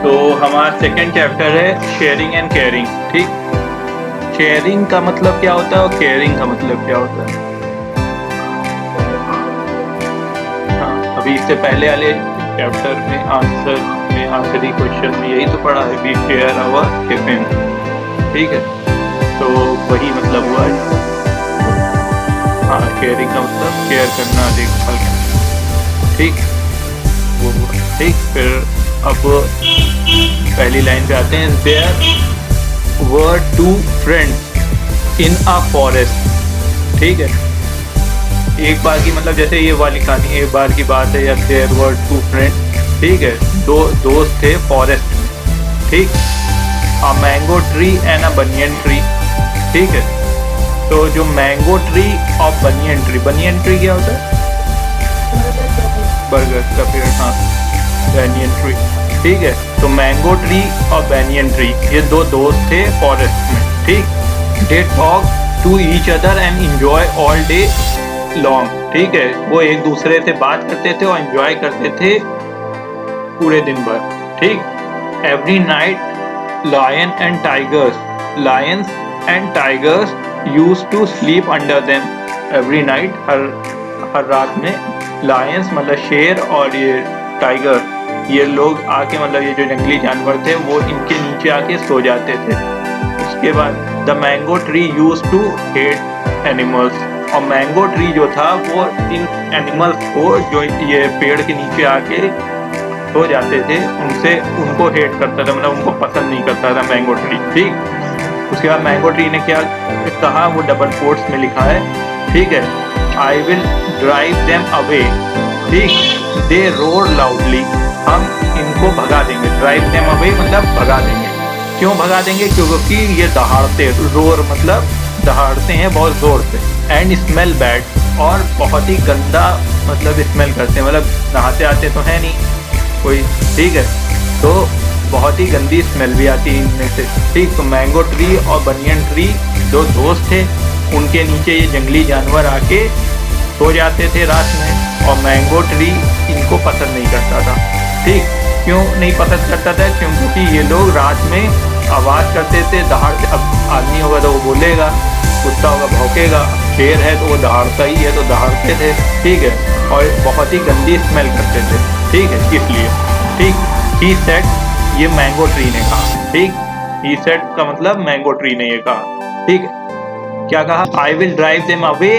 तो हमारा second chapter है शेयरिंग एंड केयरिंग। ठीक, शेयरिंग का मतलब क्या होता है और केयरिंग का मतलब क्या होता है। हाँ, अभी इससे पहले वाले चैप्टर में आंसर में आखिरी क्वेश्चन में यही तो पढ़ा है, वी शेयर आवर टिफिन। ठीक है, तो वही मतलब हुआ है। हाँ, केयरिंग का मतलब केयर करना, देखभाल करना। ठीक, वो हुआ। ठीक, फिर अब पहली लाइन पे आते हैं। There were two friends in a forest. ठीक है, एक बार की मतलब जैसे ये वाली कहानी एक बार की बात है, या देयर वर टू फ्रेंड्स। ठीक है, दो दोस्त थे फॉरेस्ट में। ठीक, a mango tree and a banyan tree. ठीक है, तो जो मैंगो ट्री और बनियन ट्री क्या होता है? बरगद का पेड़। हाँ, बनियन ट्री। ठीक है, तो मैंगो ट्री और बनियन ट्री ये दो दोस्त थे फॉरेस्ट में। ठीक, they talk to each other and enjoy all day long. ठीक है, वो एक दूसरे से बात करते थे और एंजॉय करते थे पूरे दिन भर। ठीक, every night lions and tigers use to sleep under them. Every night, हर रात में लायंस मतलब शेर और ये टाइगर, ये लोग आके मतलब ये जो जंगली जानवर थे वो इनके नीचे आके सो जाते थे। उसके बाद the mango tree use to hate animals. और मैंगो ट्री जो था वो इन एनिमल्स को जो ये पेड़ के नीचे आके सो जाते थे उनको हेट करता था, मतलब उनको पसंद नहीं करता था मैंगो ट्री। ठीक, उसके बाद मैंगो ट्री ने क्या कहा, वो डबल कोट्स में लिखा है। ठीक है, I will drive them away. ठीक, दे रोर लाउडली। हम इनको भगा देंगे। ड्राइव देम अवे मतलब भगा देंगे। क्यों भगा देंगे? क्योंकि ये दहाड़ते, रोर मतलब दहाड़ते हैं बहुत जोर से। एंड स्मेल बैड, और बहुत ही गंदा मतलब स्मेल करते हैं, मतलब नहाते आते तो है नहीं कोई। ठीक है, तो बहुत ही गंदी स्मेल भी आती है इनमें से। ठीक, तो मैंगो ट्री और बनियन ट्री जो दोस्त थे, उनके नीचे ये जंगली जानवर आके सो जाते थे रात में, और मैंगो ट्री इनको पसंद नहीं करता था। ठीक, क्यों नहीं पसंद करता था? क्योंकि ये लोग रात में आवाज़ करते थे, दहाड़ते। अब आदमी होगा तो वो बोलेगा, कुत्ता होगा भौंकेगा, शेर है तो वो दहाड़ता ही है, तो दहाड़ते थे। ठीक है, और बहुत ही गंदी स्मेल करते थे। ठीक है, इसलिए। ठीक, ही सेड, ये मैंगो ट्री ने कहा। ठीक, ही सेड का मतलब मैंगो ट्री ने ये कहा। ठीक है, क्या कहा? I will drive them away,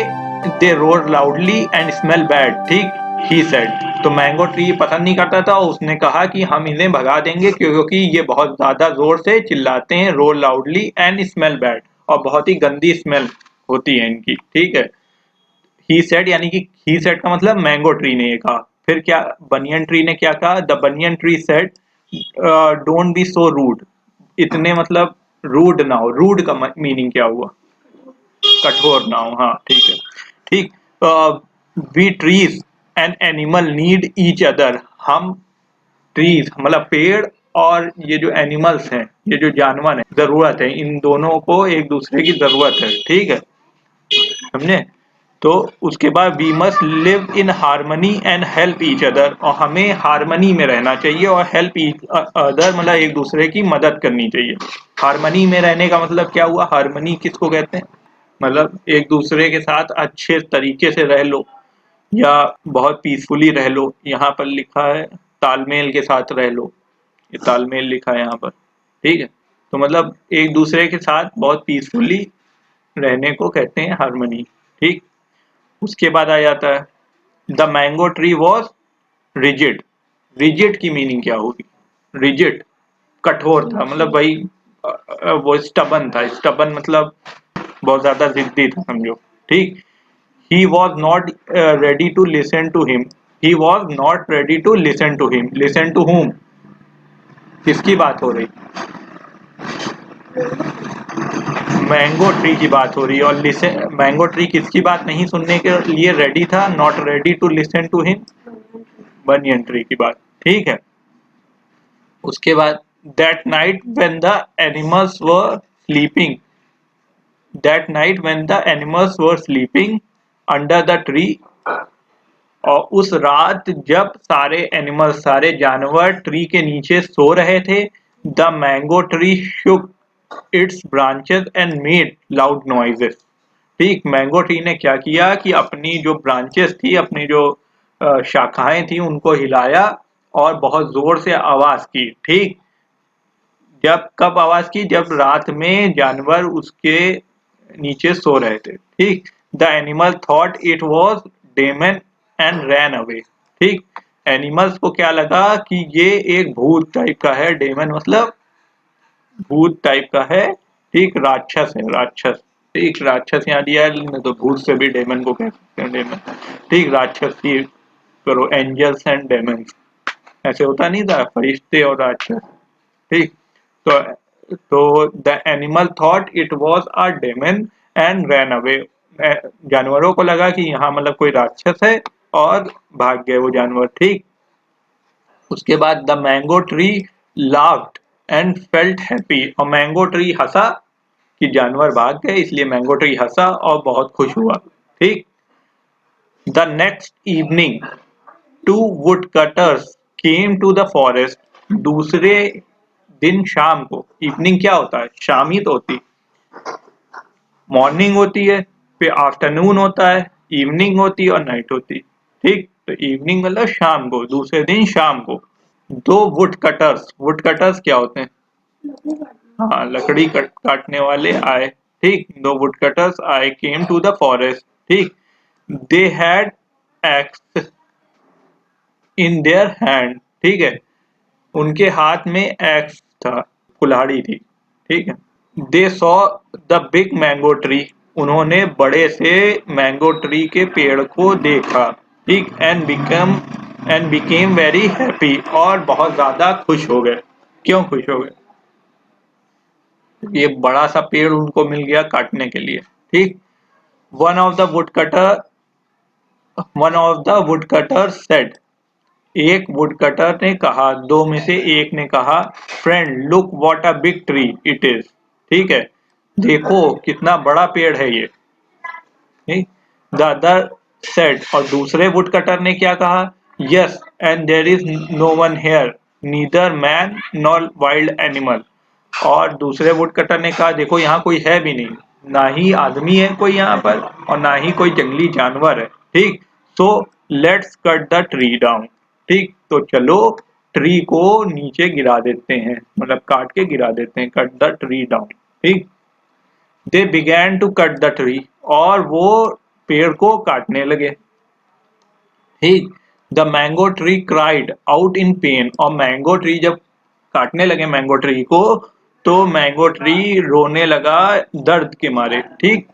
they roar loudly and smell bad. ठीक, ही सेड, तो मैंगो ट्री पसंद नहीं करता था, उसने कहा कि हम इन्हें भगा देंगे क्योंकि ये बहुत ज्यादा जोर से चिल्लाते हैं, roar loudly and smell bad, और बहुत ही गंदी स्मेल होती है इनकी। ठीक है, ही सेड यानी कि ही सेड का मतलब मैंगो ट्री ने ये कहा। फिर क्या बनियन ट्री ने क्या कहा? The banyan tree said don't be so rude. इतने मतलब रूड ना हो। रूड का मीनिंग क्या हुआ? कठोर ना हो। हाँ, ठीक है। ठीक, we trees and animal need each other. हम ट्रीज मतलब पेड़ और ये जो एनिमल्स हैं, ये जो जानवर हैं, जरूरत है, इन दोनों को एक दूसरे की जरूरत है। ठीक है, समझे? तो उसके बाद we must live in harmony and help each other, और हमें हार्मनी में रहना चाहिए और हेल्प ईच अदर मतलब एक दूसरे की मदद करनी चाहिए। हार्मनी में रहने का मतलब क्या हुआ? हार्मनी किसको कहते हैं? मतलब एक दूसरे के साथ अच्छे तरीके से रह लो, या बहुत पीसफुली रह लो। यहाँ पर लिखा है तालमेल के साथ रह लो, ये तालमेल लिखा है यहाँ पर। ठीक है, तो मतलब एक दूसरे के साथ बहुत पीसफुली रहने को कहते हैं हार्मनी। ठीक, उसके बाद आ जाता है the mango tree was rigid. Rigid की मीनिंग क्या होगी? रिजिड कठोर था, मतलब भाई वो स्टबन था। स्टबन मतलब बहुत ज्यादा जिद्दी था, समझो। ठीक, he was not ready to listen to him. He was not ready to listen to him. Listen to whom? किसकी बात हो रही? मैंगो ट्री की बात हो रही है। और लिसन, मैंगो ट्री किसकी बात नहीं सुनने के लिए रेडी था? Not ready to listen to him, banyan tree की बात। ठीक है, उसके बाद that night when the animals were sleeping, that night when the animals were sleeping under the tree, और उस रात जब सारे एनिमल्स, सारे जानवर ट्री के नीचे सो रहे थे, the mango tree shook its branches and made loud noises. ठीक, मैंगो ट्री ने क्या किया कि अपनी जो ब्रांचेस थी, अपनी जो शाखाएं थी, उनको हिलाया और बहुत जोर से आवाज की। ठीक, जब कब आवाज की? जब रात में जानवर उसके नीचे सो रहे थे। ठीक, the animal thought it was demon and ran away. ठीक, एनिमल्स को क्या लगा कि ये एक भूत टाइप का है। डेमन मतलब भूत टाइप का है। ठीक, राक्षस है, राक्षस। ठीक, राक्षस यहाँ दिया है, नहीं तो भूत से भी डेमन को कह सकते हैं, डेमन। ठीक, राक्षस की करो, एंजल्स एंड डेमन्स, ऐसे होता नहीं था, फरिश्ते और राक्षस। ठीक, तो the animal thought it was a demon and ran away. जानवरों को लगा कि यहाँ मतलब कोई राक्षस है और भाग गए वो जानवर। ठीक, उसके बाद the mango tree laughed and felt happy, और मैंगो ट्री हंसा कि जानवर भाग गए, इसलिए मैंगो ट्री हंसा और बहुत खुश हुआ। ठीक, the next evening two woodcutters came to the forest. दूसरे दिन शाम को, इवनिंग क्या होता है? शाम ही तो होती, मॉर्निंग होती है, फिर आफ्टरनून होता है, इवनिंग होती है और नाइट होती। ठीक, तो इवनिंग मतलब शाम को, दूसरे दिन शाम को दो वुड कटर्स, वुड कटर्स क्या होते हैं? हाँ, लकड़ी काटने वाले आए। ठीक, दो वुड कटर्स आए, केम टू द फॉरेस्ट। ठीक, they had axe in their hand. ठीक है, उनके हाथ में एक्स था, कुल्हाड़ी थी। ठीक है, they saw the big mango tree, उन्होंने बड़े से मैंगो ट्री के पेड़ को देखा। ठीक, एंड बिकेम वेरी हैप्पी, और बहुत ज्यादा खुश हो गए। क्यों खुश हो गए? ये बड़ा सा पेड़ उनको मिल गया काटने के लिए। ठीक, one of the wood cutter one of the wood cutter said, एक वुड कटर ने कहा, दो में से एक ने कहा, friend look what a big tree it is. ठीक है, देखो कितना बड़ा पेड़ है ये। द अदर सेड, और दूसरे वुड कटर ने क्या कहा? Yes and there is no one here neither man nor wild animal, और दूसरे वुड कटर ने कहा, देखो यहाँ कोई है भी नहीं, ना ही आदमी है कोई यहाँ पर और ना ही कोई जंगली जानवर है। ठीक, so let's cut the tree down. ठीक, तो चलो ट्री को नीचे गिरा देते हैं, मतलब काट के गिरा देते हैं, कट द ट्री डाउन। ठीक, they began to cut the tree, और वो पेड़ को काटने लगे। ठीक, the mango tree cried out in pain, और मैंगो ट्री जब काटने लगे मैंगो ट्री को, तो मैंगो ट्री रोने लगा दर्द के मारे। ठीक,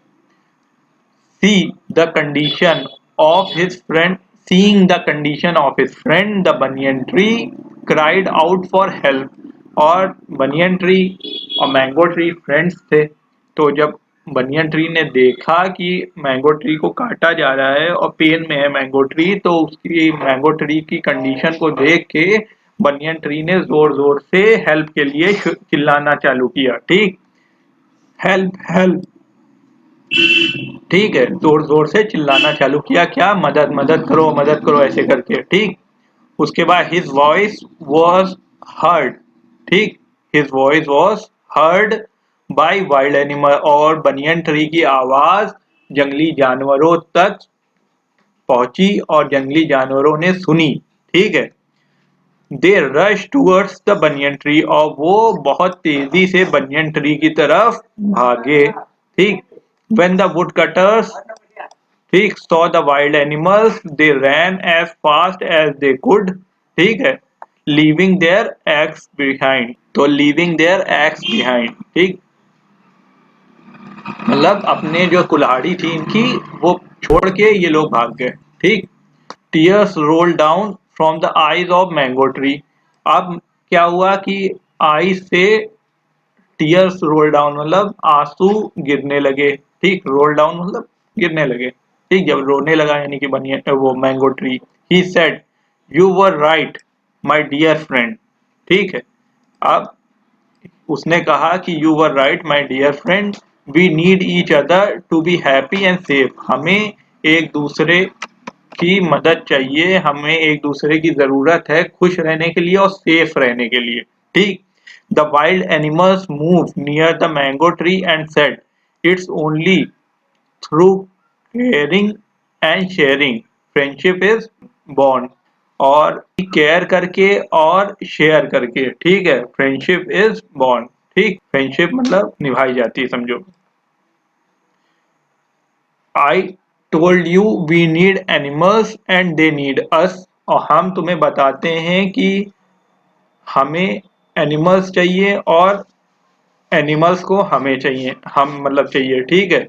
see the condition of his friend seeing the condition of his friend the banyan tree cried out for help, और बनियन ट्री और मैंगो ट्री फ्रेंड्स थे। तो जब बनियन ट्री ने देखा कि मैंगो ट्री को काटा जा रहा है और पेन में है मैंगो ट्री, तो उसकी मैंगो ट्री की कंडीशन को देख के बनियन ट्री ने जोर जोर से हेल्प के लिए चिल्लाना चालू किया। ठीक, हेल्प हेल्प। ठीक है, जोर जोर से चिल्लाना चालू किया, क्या? मदद मदद करो, मदद करो, ऐसे करके। ठीक, उसके बाद हिज वॉइस वॉज हर्ड। ठीक, his voice was heard by wild animal, और बनियन ट्री की आवाज जंगली जानवरों तक पहुंची और जंगली जानवरों ने सुनी। ठीक है, they rush towards the banyan tree, और वो बहुत तेजी से बनियन ट्री की तरफ भागे। ठीक, when the woodcutters ठीक saw the wild animals they ran as fast as they could। ठीक है, leaving their axe behind, तो leaving their axe behind। ठीक, मतलब अपने जो कुल्हाड़ी थी इनकी वो छोड़ के ये लोग भाग गए। ठीक, tears roll down from the eyes of mango tree, अब क्या हुआ कि आई से टीयर्स रोल डाउन मतलब आंसू गिरने लगे। ठीक, रोल डाउन मतलब गिरने लगे। ठीक, जब रोने लगा यानी कि बनिए वो mango tree, he said you were right my dear friend. ठीक है, अब उसने कहा कि you were right my dear friend, we need each other to be happy and safe, हमें एक दूसरे की मदद चाहिए, हमें एक दूसरे की जरूरत है खुश रहने के लिए और सेफ रहने के लिए। ठीक। The wild animals move near the mango tree and said it's only through caring and sharing friendship is bond. और केयर करके और शेयर करके, ठीक है, फ्रेंडशिप इज बॉन्ड। ठीक, फ्रेंडशिप मतलब निभाई जाती है, समझो। I told you we need animals and they need us. और हम तुम्हें बताते हैं कि हमें एनिमल्स चाहिए और एनिमल्स को हमें चाहिए, हम मतलब चाहिए। ठीक है।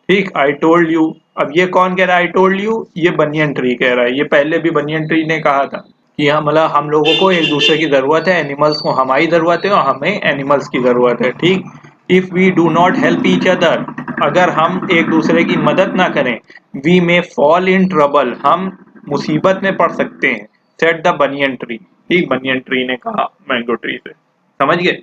ठीक, आई टोल्ड यू। अब ये कौन कह रहा है आई टोल्ड यू? ये बनियन ट्री कह रहा है। ये पहले भी बनियन ट्री ने कहा था कि हाँ मतलब हम लोगों को एक दूसरे की जरूरत है, एनिमल्स को हमारी जरूरत है और हमें एनिमल्स की जरूरत है। ठीक। If we do not help each other, अगर हम एक दूसरे की मदद ना करें, we may fall in trouble, हम मुसीबत में पड़ सकते हैं। Said the banyan tree. ठीक, बनियन ट्री ने कहा मैंगो ट्री से। समझ गए?